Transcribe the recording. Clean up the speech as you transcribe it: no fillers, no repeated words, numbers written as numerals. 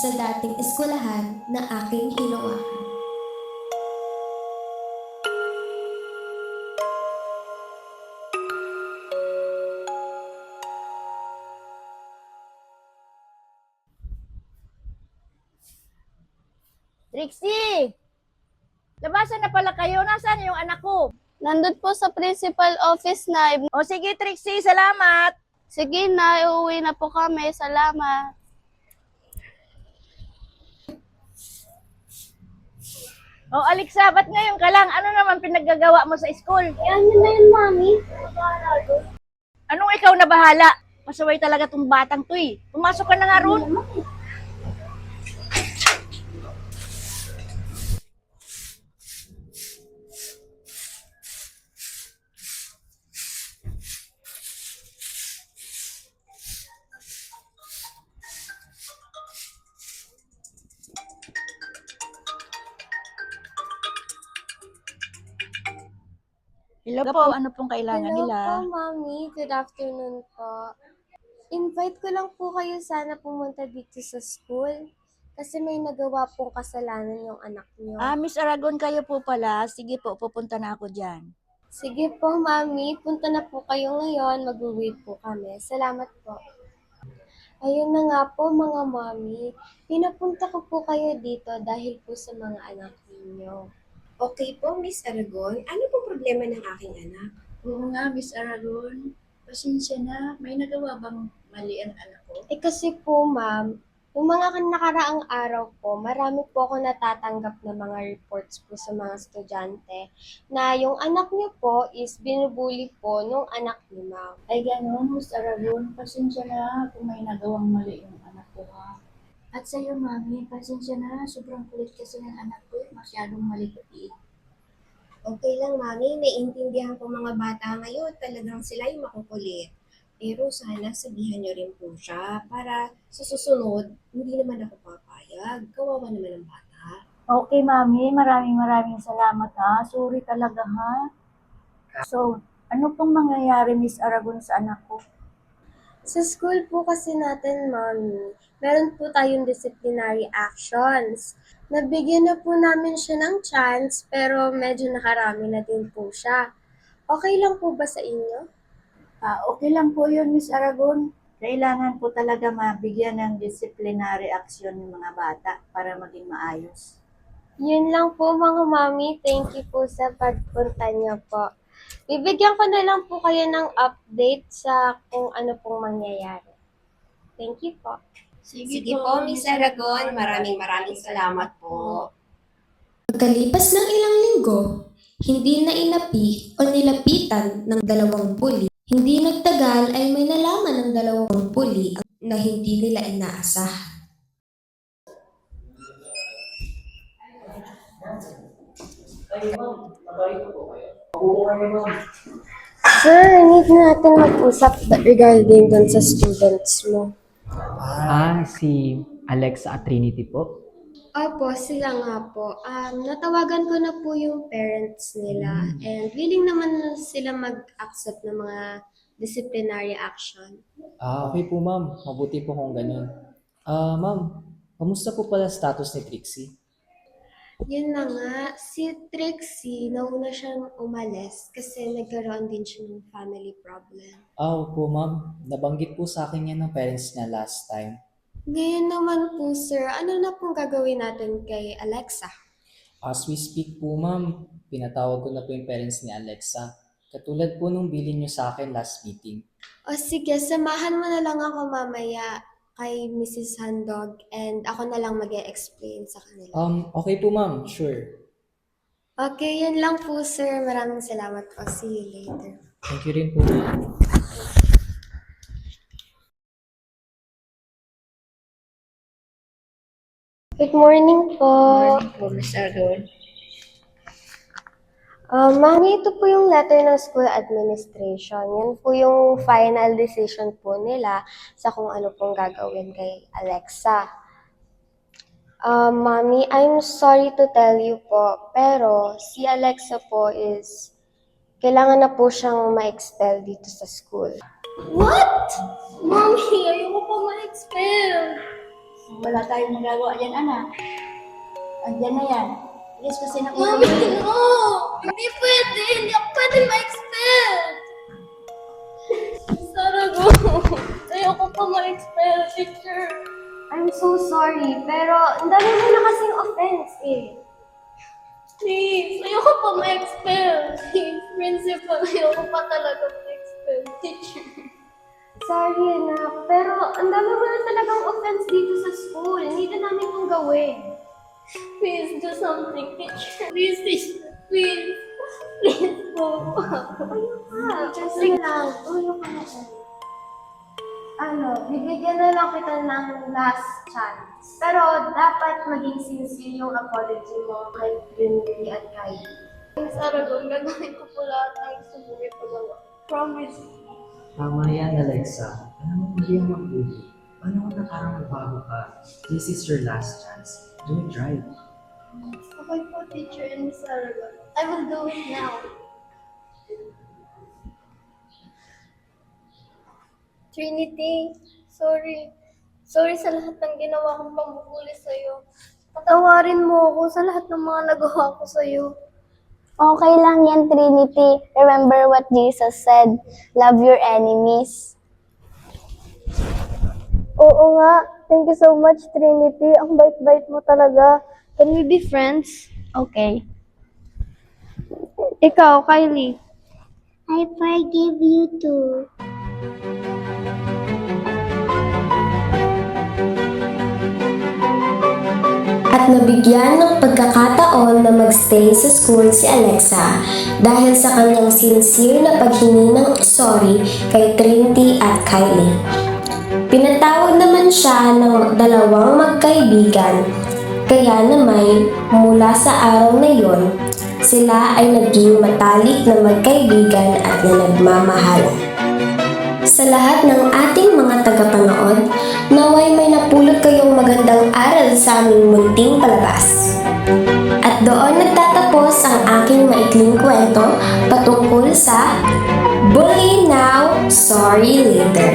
sa dating eskwelahan na aking hinawakan. Trixie! Labasan na pala kayo. Nasaan yung anak ko? Nandun po sa principal office, Nay. O sige, Trixie, salamat. Sige, Nay. Uuwi na po kami. Salamat. O Alexa, ba't ngayon ka lang? Ano naman pinaggagawa mo sa school? Yan yun na yun, Mami. Anong ikaw na bahala? Pasaway talaga tong batang to eh. Pumasok ka na nga ron. Hello po, ano pong kailangan Hello nila? po, Mami. Good afternoon po. Invite ko lang po kayo sana pumunta dito sa school kasi may nagawa pong kasalanan yung anak niyo. Miss Aragon, kayo po pala. Sige po, pupunta na ako dyan. Sige po, Mami. Punta na po kayo ngayon. Mag-uwi po kami. Salamat po. Ayun na nga po, mga Mami. Pinapunta ko po kayo dito dahil po sa mga anak ninyo. Okay po, Miss Aragon. Ano po problema ng aking anak? Oo nga, Miss Aragon. Pasensya na. May nagawa bang mali ang anak ko? Kasi po, ma'am, yung mga nakaraang araw po, marami po ako natatanggap na mga reports po sa mga estudyante na yung anak niyo po is binubuli po nung anak ni ma'am. Ay gano'n, Miss Aragon. Pasensya na kung may nagawang mali yung anak ko ha. At sa'yo, Mami, pasensya na. Sobrang kulit kasi ng anak ko. Masyadong malikot eh. Okay lang, Mami. Naiintindihan ko mga bata ngayon. Talagang sila yung makukulit. Pero sana sabihan niyo rin po siya para sa susunod, hindi naman ako papayag. Kawawa naman ang bata. Okay, Mami. Maraming salamat ha. Sorry talaga ha. So, ano pong mangyayari, Miss Aragon, sa anak ko? Sa school po kasi natin, ma'am, meron po tayong disciplinary actions. Nabigyan na po namin siya ng chance pero medyo nakarami na din po siya. Okay lang po ba sa inyo? Okay lang po yun, Miss Aragon. Kailangan po talaga mabigyan ng disciplinary action ng mga bata para maging maayos. Yun lang po mga mami. Thank you po sa pagpunta niyo po. Bibigyan ko na lang po kayo ng update sa kung ano pong mangyayari. Thank you po. Sige po, Miss Aragon. Maraming salamat po. Pagkalipas ng ilang linggo, hindi na inapi o nilapitan ng dalawang puli. Hindi nagtagal ay may nalaman ng dalawang puli na hindi nila inaasahan. Sir, need natin mag-usap regarding dun sa students mo. Si Alexa at Trinity po. Opo, sila nga po. Natawagan ko na po yung parents nila and willing naman na sila mag-accept ng mga disciplinary action. Okay po ma'am. Mabuti po kung ganun. Ma'am, kamusta po pala status ni Trixie? Yun na nga, si Trixie, nauna siyang umalis kasi nagkaroon din siya ng family problem. Opo ma'am. Nabanggit po sa akin yan ng parents niya last time. Ngayon naman po, sir, ano na pong gagawin natin kay Alexa? As we speak po ma'am, pinatawag ko na po yung parents ni Alexa. Katulad po nung bilin niyo sa akin last meeting. O sige, samahan mo na lang ako mamaya kay Mrs. Handog and ako na lang mag-e-explain sa kanila. Okay po ma'am. Sure. Okay, yun lang po, sir. Maraming salamat po. See you later. Thank you rin po ma'am. Good morning po. Po, Miss Aragon. Mami, ito po yung letter ng school administration. Yun po yung final decision po nila sa kung ano pong gagawin kay Alexa. Mami, I'm sorry to tell you po, pero si Alexa po is kailangan na po siyang ma-expel dito sa school. What? Mami, ayoko po ma-expel. Wala tayong magagawa dyan, anak. Andyan na yan. Yes, kasi na Mami, no! Hindi pwede! Hindi ako pwede ma-expel! Sarago! Ayoko pa ma-expel, teacher! I'm so sorry, pero ang dami mo na kasing offense eh. Please! Ayoko pa ma-expel! Please, principal, ayoko pa talaga ma-expel, teacher! Sorry anak, pero ang dami mo na talagang offense dito sa school. Hindi na namin itong gawin. Please do something, teacher! Please, teacher! Please! Please po! Kasi lang, ulo ka na siya. Bibigyan na lang kita ng last chance. Pero dapat maging sincere yung apology mo kay Trinity at Kylie. Saragon, gagawin ko po lahat ng gusto mong ipagawa. Promise. Tama yan, Alexa. Alam mo, mali ang magbuli. Paano kung nakarang magbago ka? This is your last chance. Do it right. Okay po, teacher and Miss Saragon. I will do it now. Trinity, sorry. Sorry sa lahat ng ginawa kong pambubuli sa'yo. Patawarin mo ako sa lahat ng mga nagawa ko sa'yo. Okay lang yan, Trinity. Remember what Jesus said, love your enemies. Oo nga. Thank you so much, Trinity. Ang bait-bait mo talaga. Can we be friends? Okay. Ikaw, Kylie. I forgive you too. At nabigyan ng pagkakataon na magstay sa school si Alexa dahil sa kanyang sincere na paghingi ng sorry kay Trinity at Kylie. Pinatawag naman siya ng dalawang magkaibigan, kaya naman mula sa araw na yon, sila ay naging matalik na magkaibigan at na nagmamahalan. Sa lahat ng ating mga tagapanood, naway may napulot kayong magandang aral sa aming munting palabas. At doon nagtatapos ang aking maikling kwento patungkol sa Bully Now, Sorry Later.